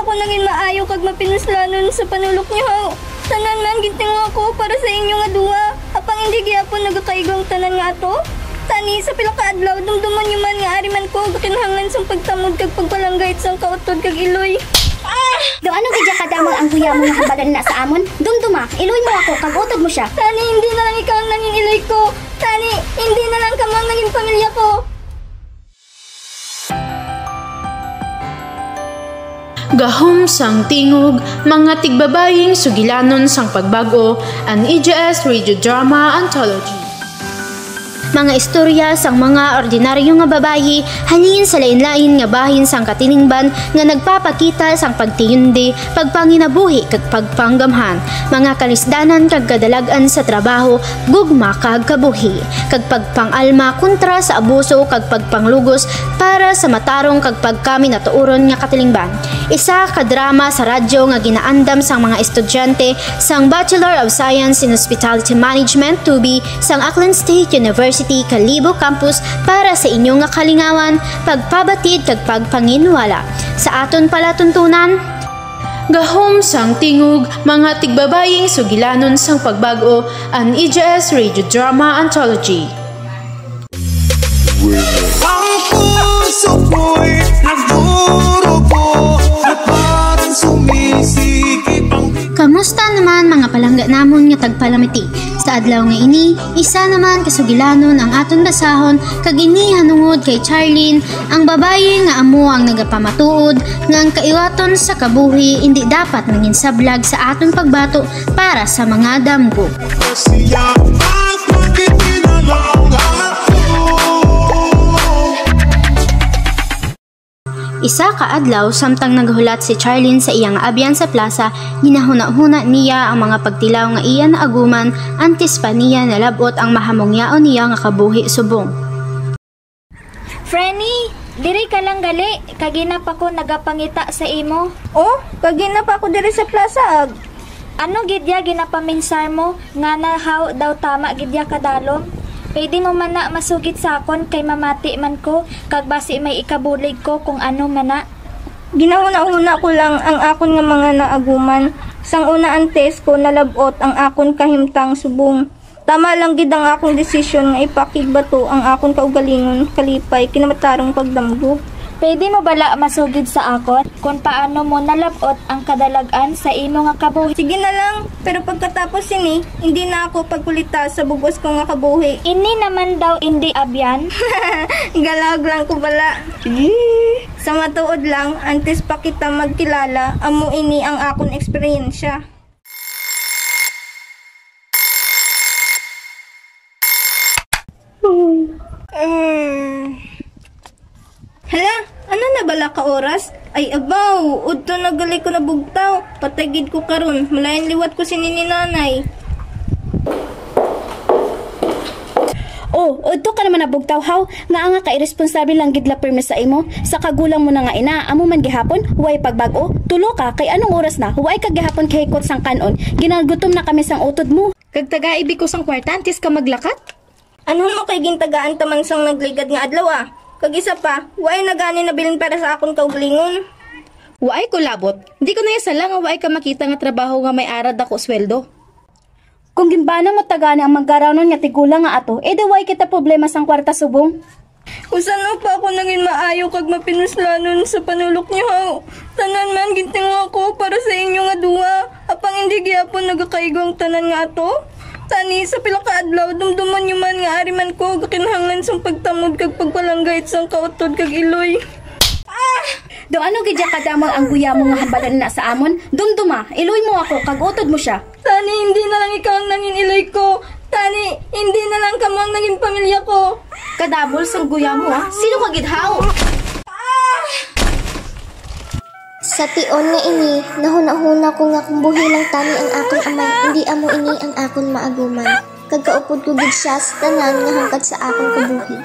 ako naging maayo kag mapinuslanon sa panulok niyo haw. Tanan man gintingo ako para sa inyo nga duha. Apang hindi gyapon nagakaigong tanan nga ato. Tani sa pila ka adlaw dumduman niyo man nga ari man ko kinahanglan sang pagtamod kag pagpalanggayt sang kautod kag iloy. Do ano gidya kadamang ang kuya mo nga habagan na sa amon? Dumduma, iloy mo ako kag utod mo siya. Tani hindi na lang ikaw ang nanging iloy ko. Tani hindi na lang kamo ang naging pamilya ko. Gahom sang tingog, mga tigbabaying sugilanon sang pagbago, an EJS Radio Drama Anthology. Mga istorya sang mga ordinaryo nga babayi halin sa lain-lain nga bahin sang katilingban nga nagpapakita sang pagtiyundi, pagpanginabuhi kag pagpanggamhan, mga kalisdanan kag kadalagan sa trabaho, gugma kag kabuhi, kag pagpangalma kontra sa abuso kag pagpanglugos para sa matarong kag pagkami natuuron nga katilingban. Isa ka drama sa radyo nga ginaandam sang mga estudyante sang Bachelor of Science in Hospitality Management (2B) sang Aklan State University Kalibo Campus para sa inyong nga kalingawan, pagpabatid kag pagpanginwala. Sa aton palatuntunan, gahom sang tingog, mga tigbabaying sugilanon sang pagbago, an EJS Radio Drama Anthology. Ang puso ko'y nagdurugo at parang sumisikip ang... Kamusta naman mga palangga namon nga tagpalamiti? Sa adlaw nga ini, isa naman kasugilanon ang aton basahon kag ini hanungod kay Charlene, ang babaye nga amo ang nagapamatuod nga ang kaiwaton sa kabuhi hindi dapat nangin sablag sa aton pagbato para sa mga damgo. Siya at bakit inalang ako? Isa ka adlaw samtang naghulat si Charlene sa iyang abyan sa plaza, ginahuna-huna niya ang mga pagtilaw nga iya na aguman antes pa niya nalabot ang mahamongyaon niya nga kabuhi subong. Frenny, diri ka lang gali, kagina pa ko nagapangita sa imo. Oh, kagina pa ako diri sa plaza ag. Ano gidya ginapaminsar mo nga nahaw daw tama gidya kadalom? Pwede mo man na masugit sa akon kay mamati man ko kag basi may ikabulig ko kung ano man na. Ginahuna-una ko lang ang akon nga mga naaguman. Sang una antes ko nalabot ang akon kahimtang subong. Tama lang gid ang akong desisyon nga ipakigbato ang akon kaugalingon kalipay kinamatarong pagdamgo. Pwede mo bala masugid sa akon kung paano mo nalabot ang kadalagan sa imo nga kabuhi? Sige na lang, pero pagkatapos ini, hindi na ako pagkulita sa bugos ko nga kabuhi. Ini naman daw hindi abyan. Galag lang ko bala. Sa matuod lang, antes pa kita magkilala, amo ini ang akon eksperyensya. Hala, ano na bala ka oras? Ay abaw, udto nagali ko na bugtaw. Patagid ko karon, malayan liwat ko si nini nanay. Oh, udto ka naman nabugtaw haw, nga ka irresponsible lang gid la permis sa imo. Sa kagulang mo na nga ina, amo man gihapon, huway pagbag-o. Tulo ka kay anong oras na? Huway ka gihapon kay hikot sang kanon. Ginagutom na kami sang utod mo. Kag taga-ibi ko sang kwarta antes ka maglakat? Ano mo kay gintagaan taman sang nagligad nga adlaw ah? Kag isa pa, huway na gani nabilin para sa akon kaugalingon. Waay ko labot. Di ko na yasala nga waay ka makita nga trabaho nga may arad ako sweldo. Kung gimbana mo tagani ang maggarawnon nga tigulang nga ato, edi way kita problema sang kwarta subong. Usano pa ako naging maayo kag mapinuslanon sa panulok niyo haw. Tanan man gintingo ako para sa inyo nga duha. Apang hindi gyapon nagakaigong tanan nga ato. Tani sa pila ka adlaw dumduman niyo man nga ari man ko kinahanglan sang pagtamod kag pagpalanggayt sang kautod kag iloy. Do ano gidya kadamang ang kuya mo nga hambalan na sa amon? Dumduma, iloy mo ako kag utod mo siya. Tani hindi na lang ikaw ang nanging iloy ko. Tani hindi na lang kamo ang naging pamilya ko. Kadabol sang kuya mo ha. Sino ka gidhaw? Sa tion nga ini, nahuna-huna ko nga kung buhi lang tani ang akong amay, hindi amo ini ang akong maaguman. Kagaupod ko gid siya sa tanan nga hangkad sa akong kabuhi.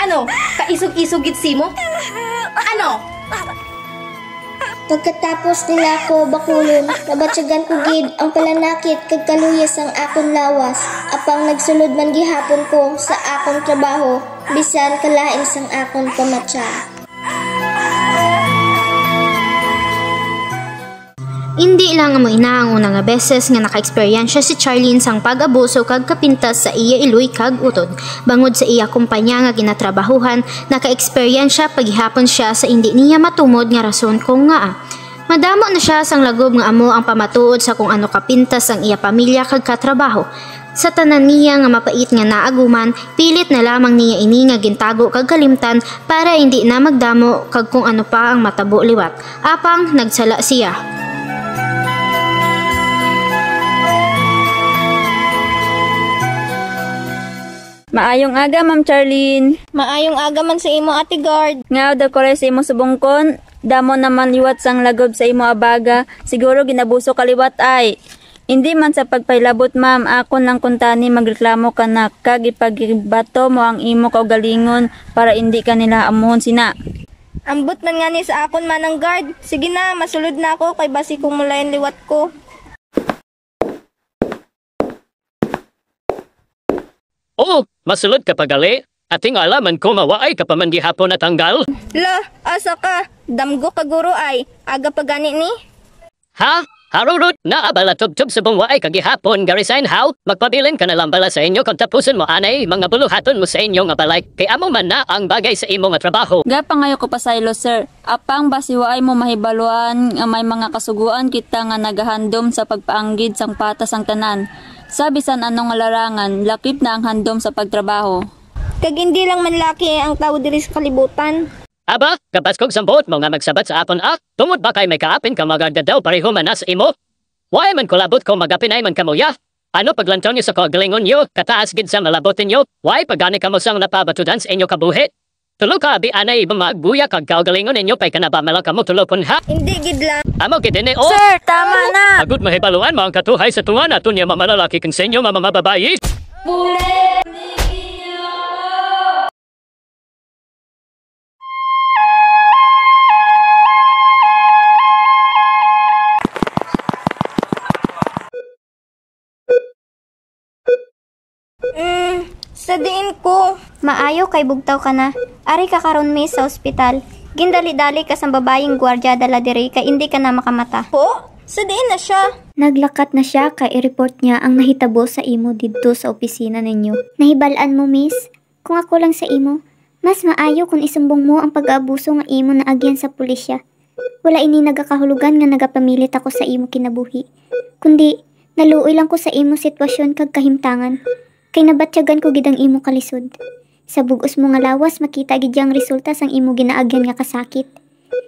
Ano? Kaisog-isog gid simo? Ano? Pagkatapos nila ko bakulon, nabatyagan ko gid ang palanakit kag kaluyas ang akong lawas. Apang nagsulod man gihapon ko sa akong trabaho, bisan kalain sang akong kamatsa. Hindi lang amo ina ang una nga beses nga naka-eksperyensya si Charlene sang pag-abuso kag kapintas sa iya iloy kag utod. Bangod sa iya kumpanya nga ginatrabahuhan, naka-eksperyensya paghihapon siya sa hindi niya matumod nga rason kung nga. Madamo na siya sang lagob nga amo ang pamatuod sa kung ano kapintas ang iya pamilya kag katrabaho. Sa tanan niya nga mapait nga naaguman, pilit na lamang niya ini nga gintago kag kalimtan para hindi na magdamo kag kung ano pa ang matabo liwat. Apang nagsala siya. Maayong aga, Ma'am Charlene. Maayong aga man sa imo, Ate Guard. Nga daw ko sa imo subongkon. Damo naman liwat sang lagob sa imo abaga. Siguro ginabuso kaliwat ay. Hindi man sa pagpailabot, ma'am, ako nang kuntani magreklamo ka na kag ipagbato mo ang imo kaugalingon para hindi ka nila amuhon sina. Ambot man nga ni sa akon manang guard. Sige na, masulod na ako kay basi kong mulayan liwat ko. Oh, masulod ka pagali. Ating alaman ko mawaay ka pa man gihapon natanggal. La, asa ka? Damgo ka guro ay. Aga pa gani ni? Ha? Harurut na abala tub-tub sa bungwaay ka gihapon garisign how? Magpabilin ka na lang bala sa inyo kung tapusin mo anay mga buluhaton mo sa inyo nga balay. Kay amo man na ang bagay sa imo nga trabaho. Gapa ngayo ko pasaylo, sir. Apang basiwaay mo mahibaluan nga may mga kasuguan kita nga nagahandom sa pagpaanggid sang patas ang tanan. Sabi san anong larangan, lakip na ang handom sa pagtrabaho. Kag hindi lang manlaki ang tao diri sa kalibutan. Aba, kapaskog sambot mo nga magsabat sa apon tungod ba kay may kaapin ka magagdadaw pareho man na sa imo? Why man kulabot ko magapinay man kamuya? Ano paglantaw niyo sa kagalingon niyo, kataas gid sa malabotin niyo? Why pagani ka mo sang napabatudan sa inyo kabuhit? Tulo ka abi anay magbuya kag kagalingon ninyo pay kanabamala ka mo tulopon ha? Hindi gid lang. Amo gid ni oh. Sir, tama na! Agud mahibaluan mo ang katuhay sa tunga na tunya mamalalaki kang sa inyo mamababayi. Sa diin ko. Maayo kay bugtaw ka na. Ari ka karon mi sa ospital. Gindali-dali ka sa babayeng gwardiya dala diri kay hindi ka na makamata. Po? Sa diin na siya. Naglakat na siya kay i-report niya ang nahitabo sa imo didto sa opisina ninyo. Nahibalaan mo, miss. Kung ako lang sa imo, mas maayo kung isumbong mo ang pag-aabuso nga imo na agyan sa pulisya. Wala ini nagakahulugan nga nagapamilit ako sa imo kinabuhi. Kundi, naluoy lang ko sa imo sitwasyon kag kahimtangan. Kay nabatyagan ko gid ang imo kalisod. Sa bugos mo nga lawas makita gid yang resulta sang imo ginaagyan nga kasakit.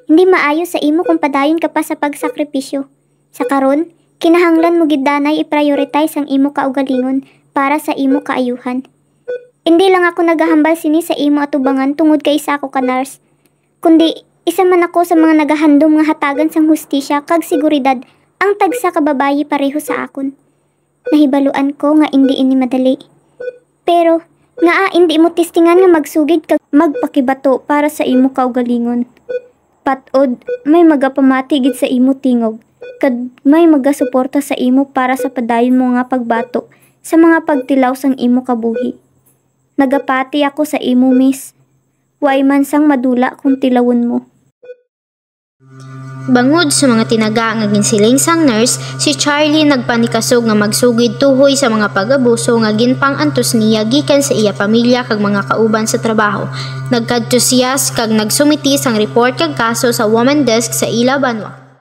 Hindi maayo sa imo kung padayon ka pa sa pagsakripisyo. Sa karon, kinahanglan mo gid danay i-prioritize ang imo kaugalingon para sa imo kaayuhan. Hindi lang ako nagahambal sini sa imo atubangan tungod kay isa ako ka nurse, kundi isa man ako sa mga nagahandom nga hatagan sang hustisya kag seguridad ang tagsa ka babayi pareho sa akon. Nahibaluan ko nga hindi ini madali. Pero, nga hindi mo testingan nga magsugid kag magpakibato para sa imo kaugalingon. Patod, may magapamati gid sa imo tingog, kad may magasuporta sa imo para sa padayon mo nga pagbato sa mga pagtilaw sang imo kabuhi. Nagapati ako sa imo, miss. Way man sang madula kung tilawon mo. Bangod sa mga tinaga nga ginsiling sang nurse, si Charlie nagpanikasog nga magsugid tuhoy sa mga pag-abuso nga ginpang-antos niya gikan sa iya pamilya kag mga kauban sa trabaho. Nagkadto siya kag nagsumiti sang report kag kaso sa woman desk sa ila banwa.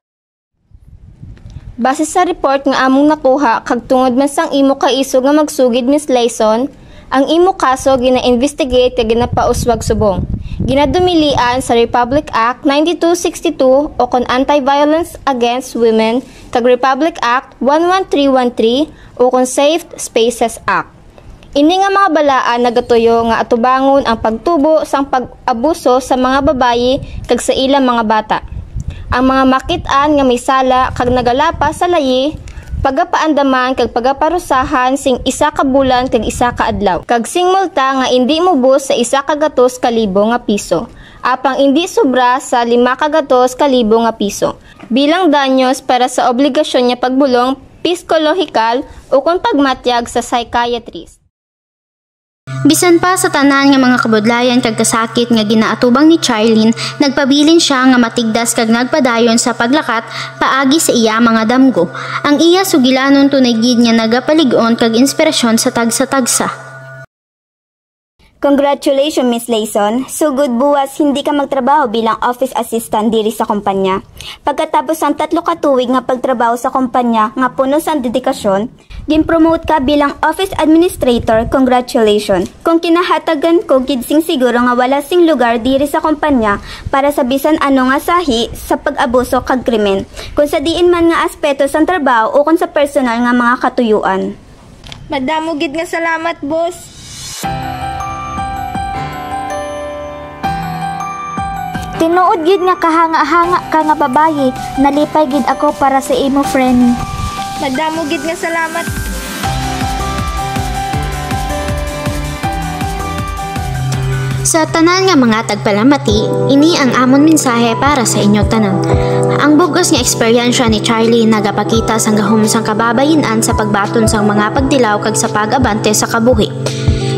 Base sa report nga among nakuha kag tungod man sang imo kaiso nga magsugid, Miss Layson, ang imo kaso gina-investigate kag ginapauswag subong. Ginadumilian sa Republic Act 9262 o kon Anti-Violence Against Women kag Republic Act 11313 o kon Safe Spaces Act. Ini nga mga balaan nagatuyo nga atubangon ang pagtubo sang pag-abuso sa mga babayi kag sa ilang mga bata. Ang mga makit-an nga may sala kag nagalapa sa layi, pagapaandaman kag pagaparusahan sing 1 ka bulan kag 1 ka adlaw. Kag sing multa nga indi mubos sa 1,200,000 nga piso. Apang indi sobra sa 5,200,000 nga piso. Bilang danyos para sa obligasyon niya pagbulong psikolohikal o kung pagmatyag sa psychiatrist. Bisan pa sa tanan nga mga kabudlayan kag kasakit nga ginaatubang ni Charlene, nagpabilin siya nga matigdas kag nagpadayon sa paglakat paagi sa iya mga damgo. Ang iya sugilanon tunay gid nga nagapalig-on kag inspirasyon sa tagsa-tagsa. Congratulations, Miss Layson. Sugod buwas, hindi ka magtrabaho bilang office assistant diri sa kumpanya. Pagkatapos ang 3 ka tuig nga pagtrabaho sa kumpanya nga puno sa dedikasyon, gin-promote ka bilang office administrator. Congratulations. Kung kinahatagan ko gidsing siguro nga wala sing lugar diri sa kumpanya para sa bisan ano nga sahi sa pag-abuso kag krimen. Kung sa diin man nga aspeto sa trabaho o kung sa personal nga mga katuyuan. Madamo gid nga salamat, boss. Tinuod gid nga kahanga-hanga ka nga babayi, nalipay gid ako para sa imo, friend. Madamo gid nga salamat. Sa tanan nga mga tagpalamati, ini ang amon mensahe para sa inyo tanan. Ang bugos nga eksperyensya ni Charlie nagapakita sang gahom sang kababayin-an sa pagbaton sang mga pagdilaw kag sa pag-abante sa kabuhi.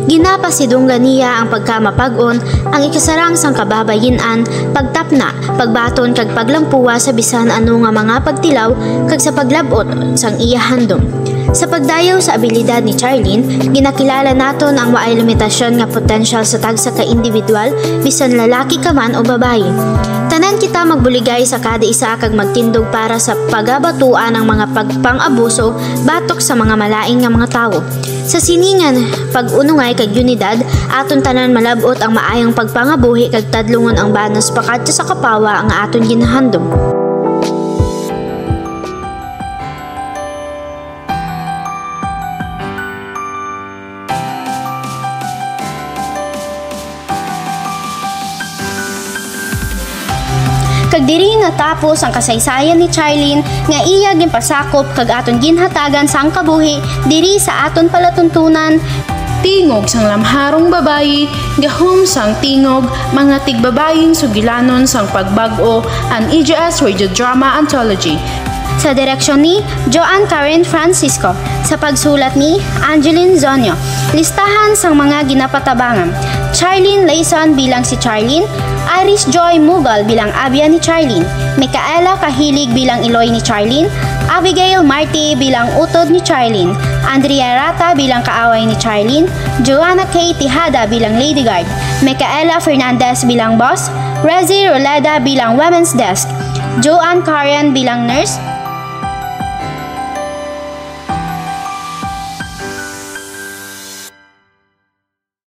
Ginapasidunggan niya ang pagkamapag-on, ang ikasarang sang kababayin-an, pagtapna, pagbaton kag paglampuwa sa bisan ano nga mga pagtilaw kag sa paglabot sang iya handom. Sa pagdayaw sa abilidad ni Charlene, ginakilala naton ang waay limitasyon nga potensyal sa tagsa ka individual bisan lalaki ka man o babae. Tanan kita magbuligay sa kada isa kag magtindog para sa pagabatuan ng mga pagpang-abuso batok sa mga malaing nga mga tawo. Sa siningan, pag-unungay kag unidad, aton tanan malabot ang maayong pagpangabuhi kag tadlungon ang banos pakadto sa kapawa ang aton ginahandom. Kag diri nga tapos ang kasaysayan ni Charlene nga iya ginpasakop kag aton ginhatagan sang kabuhi diri sa aton palatuntunan. Tingog sang lamharong babayi, gahom sang tingog, mga tigbabaying sugilanon sang pagbag-o, an EJS Radio Drama Anthology. Sa direksyon ni Joanne Karen Francisco, sa pagsulat ni Angeline Zonyo. Listahan sang mga ginapatabangan: Charlene Layson bilang si Charlene, Iris Joy Mughal bilang Abia ni Charlene, Micaela Kahilig bilang Iloy ni Charlene, Abigail Marti bilang Utod ni Charlene, Andrea Rata bilang kaaway ni Charlene, Joanna K. Tihada bilang Lady Guard, Micaela Fernandez bilang Boss, Rezi Roleda bilang Women's Desk, Joanne Karen bilang Nurse,